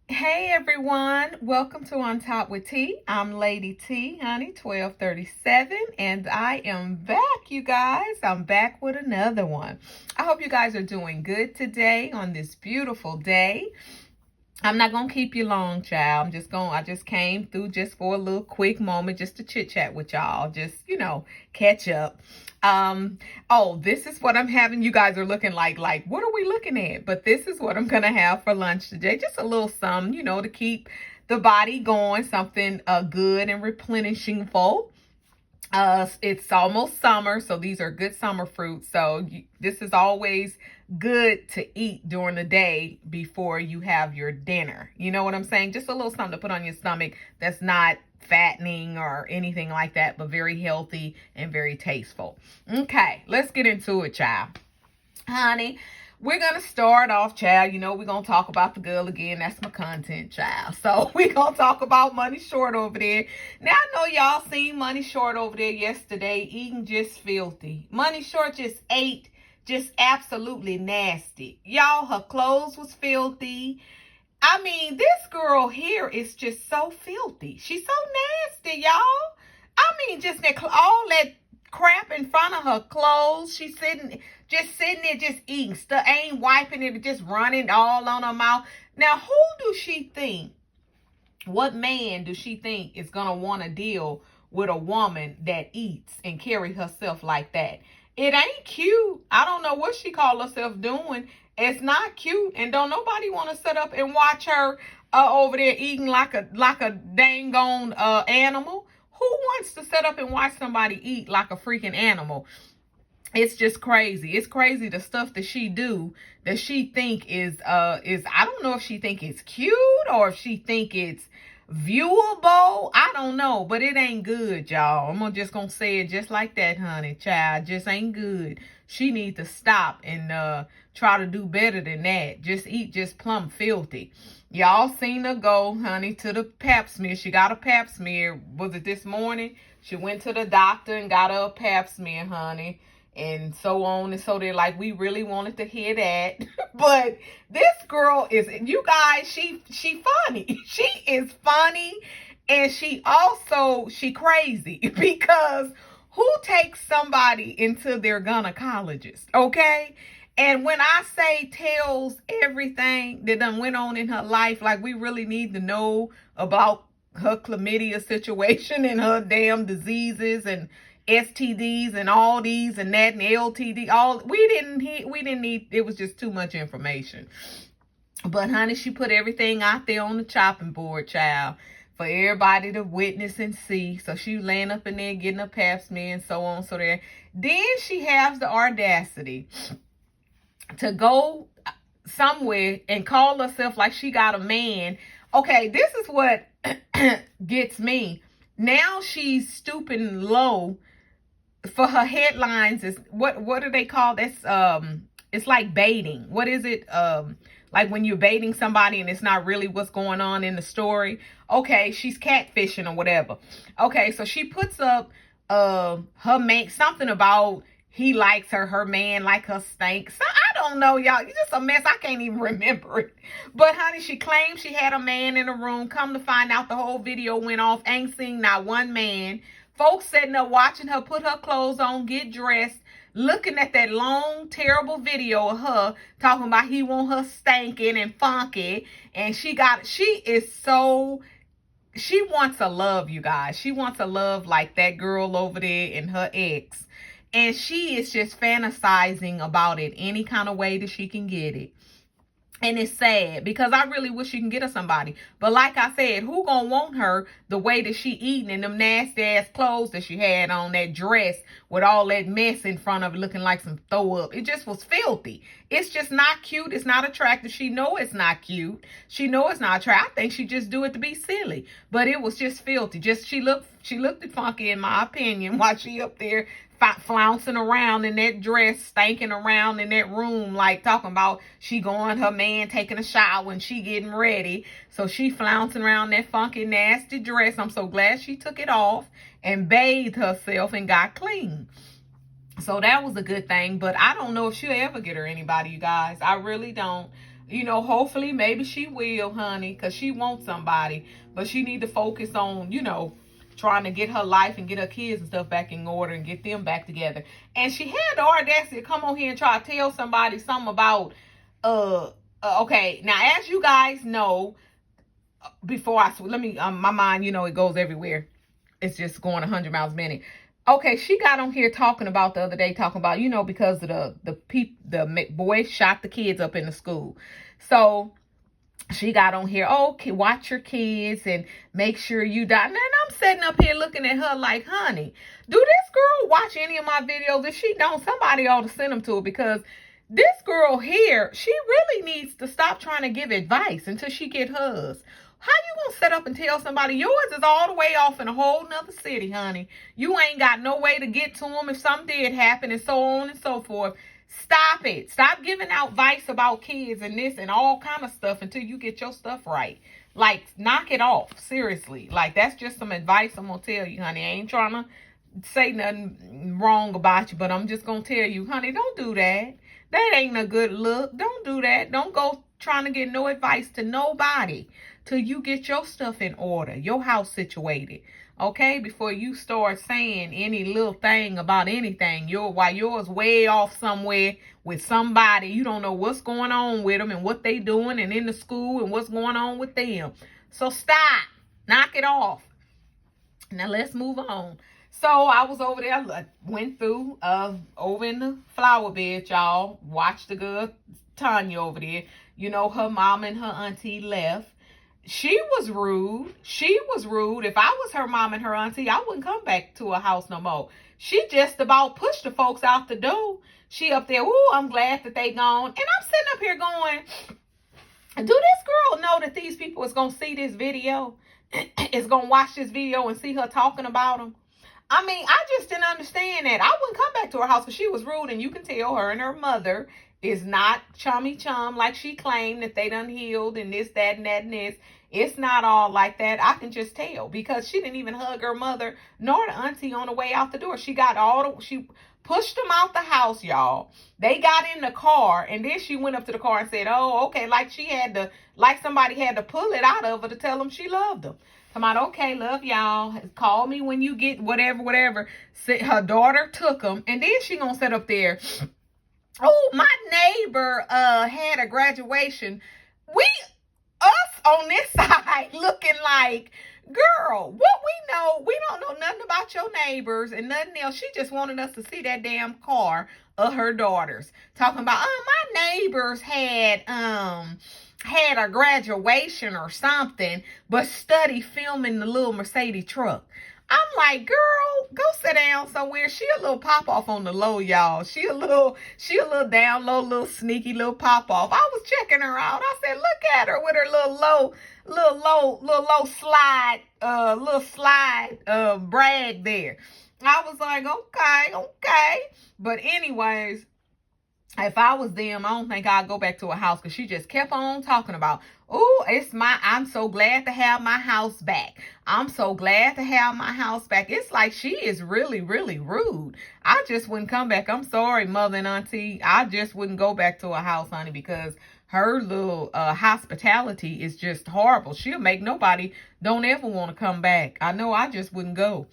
Hey everyone, welcome to On Top with T. I'm Lady T, honey, 1237, and I am back, you guys. I'm back with another one. I hope you guys are doing good today on this beautiful day. I'm not gonna keep you long, child. I just came through just for a little quick moment just to chit chat with y'all, just, catch up. Oh, this is what I'm having. You guys are looking like, what are we looking at? But this is what I'm gonna have for lunch today. Just a little something, to keep the body going, something good and replenishing full. It's almost summer, so these are good summer fruits. So this is always good to eat during the day before you have your dinner. You know what I'm saying? Just a little something to put on your stomach that's not fattening or anything like that, but very healthy and very tasteful. Okay, let's get into it, child. Honey, we're going to start off, child. We're going to talk about the girl again. That's my content, child. So we're going to talk about Money Short over there. Now, I know y'all seen Money Short over there yesterday eating just filthy. Money Short just ate just absolutely nasty. Y'all, her clothes was filthy. I mean, this girl here is just so filthy. She's so nasty, y'all. I mean, just all that crap in front of her clothes. She's sitting there, just eating stuff, ain't wiping it, just running all on her mouth. Now, what man does she think is gonna want to deal with a woman that eats and carry herself like that? It ain't cute. I don't know what she call herself doing. It's not cute, and don't nobody want to sit up and watch her over there eating like a dang on animal. Who wants to sit up and watch somebody eat like a freaking animal? It's just crazy. It's crazy the stuff that she do that she think is I don't know if she think it's cute or if she think it's viewable. I don't know, but it ain't good, y'all. I'm just gonna say it just like that, honey. Child, just ain't good. She need to stop and try to do better than that. Just eat just plumb filthy. Y'all seen her go, honey, to the pap smear. She got a pap smear. Was it this morning? She went to the doctor and got her a pap smear, honey, and so on and so they're like, we really wanted to hear that. But this girl is, you guys, she funny. She is funny, and she crazy because who takes somebody into their gynecologist, okay? And when I say tells everything that done went on in her life, like we really need to know about her chlamydia situation and her damn diseases and STDs and all these and that and LTD, all we didn't need. It was just too much information. But honey, she put everything out there on the chopping board, child, for everybody to witness and see. So she laying up in there getting a pap smear and so on. So there, then she has the audacity to go somewhere and call herself like she got a man. Okay, this is what gets me. Now she's stooping low for her headlines. Is what do they call this? It's like baiting. What is it? Like when you're baiting somebody and it's not really what's going on in the story. Okay, she's catfishing or whatever. Okay, so she puts up her man, something about he likes her man like her stank. So I don't know, y'all. It's just a mess. I can't even remember it. But honey, she claimed she had a man in the room. Come to find out, the whole video went off. Ain't seen not one man. Folks sitting there watching her put her clothes on, get dressed, looking at that long, terrible video of her talking about he want her stanking and funky. And she wants a love, you guys. She wants a love like that girl over there and her ex. And she is just fantasizing about it any kind of way that she can get it. And it's sad because I really wish she can get her somebody. But like I said, who gonna want her the way that she eating in them nasty ass clothes that she had on, that dress with all that mess in front of it looking like some throw up. It just was filthy. It's just not cute. It's not attractive. She know it's not cute. She know it's not attractive. I think she just do it to be silly. But it was just filthy. She looked funky in my opinion while she up there flouncing around in that dress, stanking around in that room, like talking about she going, her man taking a shower and she getting ready. So she flouncing around that funky, nasty dress. I'm so glad she took it off and bathed herself and got clean. So that was a good thing. But I don't know if she'll ever get her anybody, you guys. I really don't. You know, hopefully, maybe she will, honey, because she wants somebody. But she need to focus on, you know, trying to get her life and get her kids and stuff back in order and get them back together. And she had the audacity to come on here and try to tell somebody something about, okay, now as you guys know, before I, let me, my mind, you know, it goes everywhere. It's just going 100 miles a minute. Okay, she got on here talking about the other day, talking about, you know, because of the boy shot the kids up in the school. So she got on here, oh, watch your kids and make sure you die. And I'm sitting up here looking at her like, honey, do this girl watch any of my videos? If she don't, somebody ought to send them to her, because this girl here, she really needs to stop trying to give advice until she get hers. How you gonna set up and tell somebody yours is all the way off in a whole nother city, honey? You ain't got no way to get to them if something did happen, and so on and so forth. Stop it. Stop giving out advice about kids and this and all kind of stuff until you get your stuff right. Like, knock it off. Seriously. Like, that's just some advice I'm gonna tell you, honey. I ain't trying to say nothing wrong about you, but I'm just gonna tell you, honey, don't do that. That ain't a good look. Don't do that. Don't go trying to get no advice to nobody till you get your stuff in order, your house situated, okay? Before you start saying any little thing about anything, while yours way off somewhere with somebody, you don't know what's going on with them and what they doing and in the school and what's going on with them. So stop, knock it off. Now let's move on. So I was over there, went through, over in the flower bed, y'all. Watched the girl, Tanya, over there. You know, her mom and her auntie left. She was rude. She was rude. If I was her mom and her auntie, I wouldn't come back to her house no more. She just about pushed the folks out the door. She up there, ooh, I'm glad that they gone. And I'm sitting up here going, do this girl know that these people is going to see this video? Is going to watch this video and see her talking about them? I mean, I just didn't understand that. I wouldn't come back to her house because she was rude, and you can tell her and her mother is not chummy chum like she claimed that they done healed and this, that, and that, and this. It's not all like that. I can just tell because she didn't even hug her mother nor the auntie on the way out the door. She pushed them out the house, y'all. They got in the car, and then she went up to the car and said, oh, okay, like somebody had to pull it out of her to tell them she loved them. Come on, okay, love y'all. Call me when you get whatever. Her daughter took them, and then she gonna sit up there. Oh, my neighbor had a graduation. Us on this side looking like, girl, what we know, we don't know nothing about your neighbors and nothing else. She just wanted us to see that damn car of her daughters. Talking about, my neighbors had a graduation or something, but study filming the little Mercedes truck. I'm like, girl, go sit down somewhere. She a little pop off on the low, y'all. She a little down low, little sneaky little pop off. I was checking her out. I said, look at her with her little low slide brag there. I was like, okay. But anyways, if I was them, I don't think I'd go back to a house, because she just kept on talking about, oh, I'm so glad to have my house back. I'm so glad to have my house back. It's like she is really, really rude. I just wouldn't come back. I'm sorry, mother and auntie. I just wouldn't go back to a house, honey, because her little hospitality is just horrible. She'll make nobody don't ever want to come back. I know I just wouldn't go.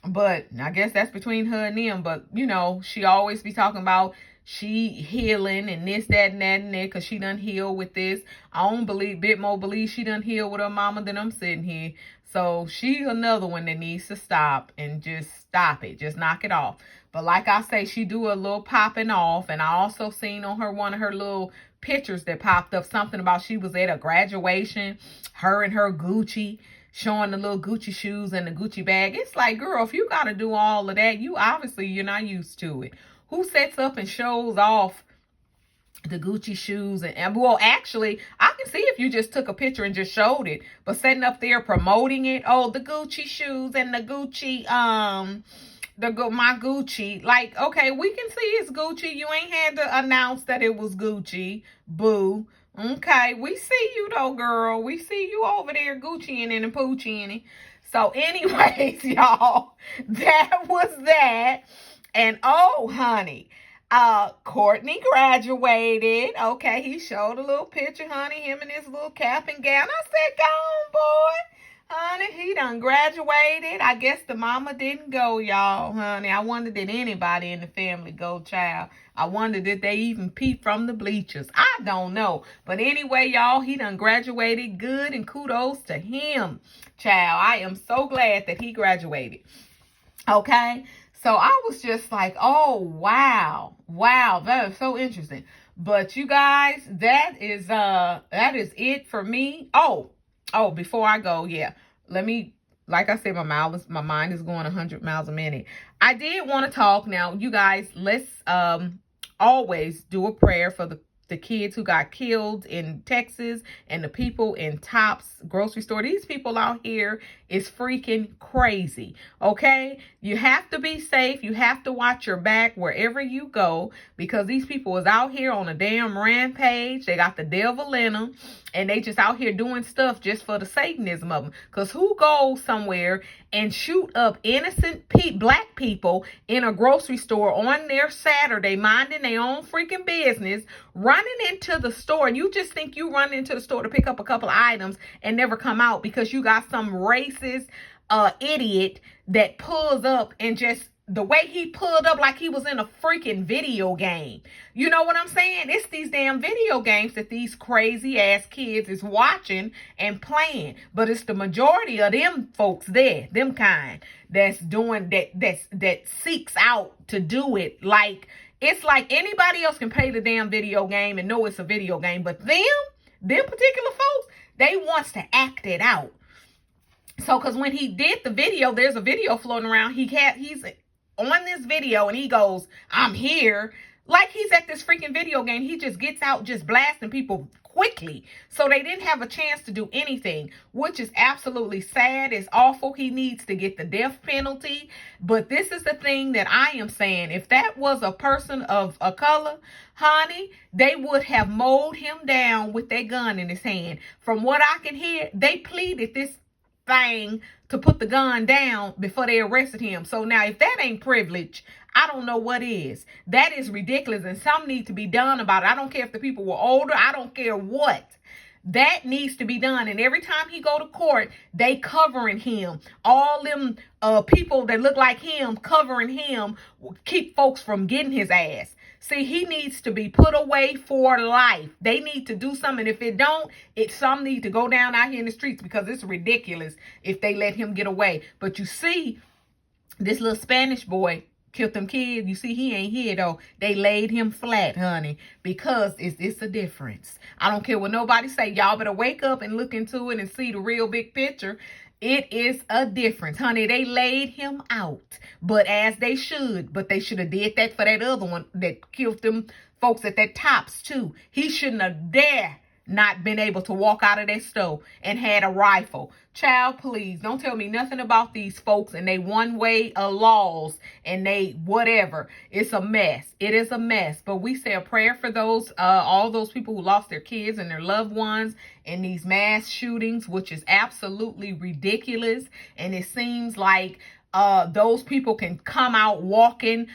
But I guess that's between her and them. But, you know, she always be talking about she healing and this, that, and that, and that, because she done heal with this. I don't believe she done heal with her mama than I'm sitting here. So she's another one that needs to stop and just stop it. Just knock it off. But like I say, she do a little popping off. And I also seen on her one of her little pictures that popped up something about she was at a graduation, her and her Gucci, showing the little Gucci shoes and the Gucci bag. It's like, girl, if you got to do all of that, you're not used to it. Who sets up and shows off the Gucci shoes? And well, actually, I can see if you just took a picture and just showed it, but setting up there promoting it, oh, the Gucci shoes and the Gucci, my Gucci, like, okay, we can see it's Gucci. You ain't had to announce that it was Gucci, boo. Okay, we see you though, girl. We see you over there Gucci-ing and Poochie-ing. So anyways, y'all, that was that. And oh, honey, Courtney graduated. Okay, he showed a little picture, honey, him in his little cap and gown. I said, go on, boy. Honey, he done graduated. I guess the mama didn't go, y'all, honey. I wonder did anybody in the family go, child. I wonder did they even peep from the bleachers. I don't know. But anyway, y'all, he done graduated good and kudos to him, child. I am so glad that he graduated. Okay. So I was just like, oh, wow. Wow. That is so interesting. But you guys, that is it for me. Oh, before I go, yeah. Let me, like I said, my mind is going 100 miles a minute. I did want to talk now. You guys, let's always do a prayer for the kids who got killed in Texas and the people in Tops grocery store. These people out here is freaking crazy. Okay? You have to be safe. You have to watch your back wherever you go because these people is out here on a damn rampage. They got the devil in them and they just out here doing stuff just for the Satanism of them. Because who goes somewhere and shoot up innocent black people in a grocery store on their Saturday, minding their own freaking business, running into the store, and you just think you run into the store to pick up a couple of items and never come out because you got some racist idiot that pulls up and just the way he pulled up like he was in a freaking video game. You know what I'm saying? It's these damn video games that these crazy ass kids is watching and playing. But it's the majority of them folks there, them kind, that's doing that seeks out to do it. Like, it's like anybody else can play the damn video game and know it's a video game. But them particular folks, they wants to act it out. So, because when he did the video, there's a video floating around. He's on this video and he goes, I'm here. Like he's at this freaking video game. He just gets out just blasting people quickly. So they didn't have a chance to do anything, which is absolutely sad. It's awful. He needs to get the death penalty. But this is the thing that I am saying. If that was a person of a color, honey, they would have mowed him down with their gun in his hand. From what I can hear, they pleaded this thing to put the gun down before they arrested him. So now if that ain't privilege, I don't know what is. That is ridiculous and something needs to be done about it. I don't care if the people were older. I don't care what. That needs to be done. And every time he go to court, they covering him. All them people that look like him covering him keep folks from getting his ass. See, he needs to be put away for life. They need to do something. If it don't, some need to go down out here in the streets because it's ridiculous if they let him get away. But you see, this little Spanish boy killed them kids. You see, he ain't here though. They laid him flat, honey, because it's a difference. I don't care what nobody say. Y'all better wake up and look into it and see the real big picture. It is a difference, honey. They laid him out, but as they should. But they should have did that for that other one that killed them folks at that Tops too. He shouldn't have dare not been able to walk out of that store and had a rifle. Child, please don't tell me nothing about these folks and they one way laws and they whatever. It's a mess. It is a mess. But we say a prayer for those all those people who lost their kids and their loved ones in these mass shootings, which is absolutely ridiculous. And it seems like those people can come out walking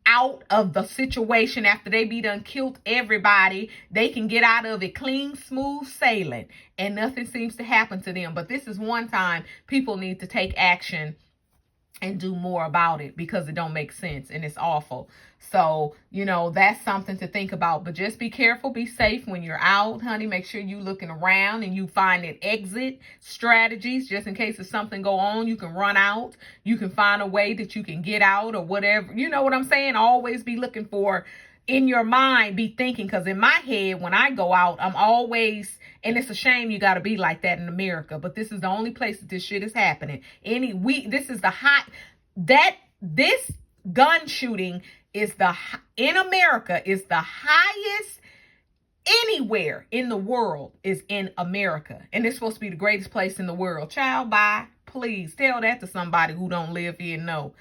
out of the situation after they be done killed everybody. They can get out of it clean, smooth sailing, and nothing seems to happen to them. But this is one time people need to take action and do more about it because it don't make sense and it's awful. So, that's something to think about. But just be careful, be safe when you're out, honey. Make sure you looking around and you finding exit strategies just in case if something go on, you can run out. You can find a way that you can get out or whatever. You know what I'm saying? Always be looking for, in your mind, be thinking, because in my head, when I go out, I'm always, and it's a shame you got to be like that in America, but this is the only place that this shit is happening. This gun shooting in America is the highest anywhere in the world is in America. And it's supposed to be the greatest place in the world. Child, bye. Please tell that to somebody who don't live here. No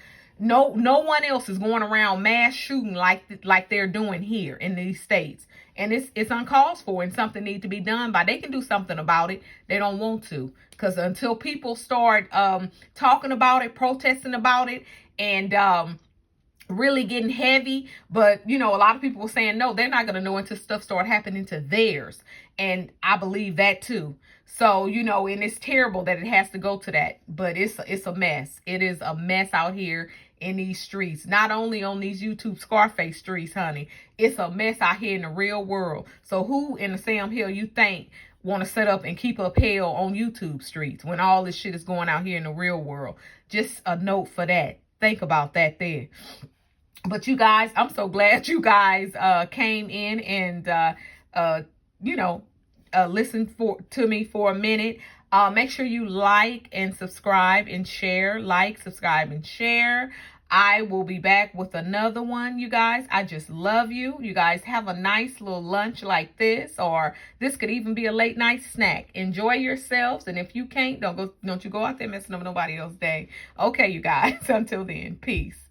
one else is going around mass shooting like they're doing here in these states. And it's uncalled for and something needs to be done by. They can do something about it. They don't want to. Because until people start talking about it, protesting about it, and really getting heavy. But you know, a lot of people were saying no, they're not going to know until stuff start happening to theirs, and I believe that too. So you know, and it's terrible that it has to go to that, but it's a mess. It is a mess out here in these streets, not only on these YouTube Scarface streets, honey. It's a mess out here in the real world. So who in the Sam Hill you think want to set up and keep up hell on YouTube streets when all this shit is going out here in the real world? Just a note for that. Think about that there. But you guys, I'm so glad you guys came in and you know, listened to me for a minute. Make sure you like and subscribe and share. Like, subscribe, and share. I will be back with another one, you guys. I just love you. You guys have a nice little lunch like this, or this could even be a late night snack. Enjoy yourselves, and if you can't, don't you go out there messing up nobody else's day. Okay, you guys. Until then, peace.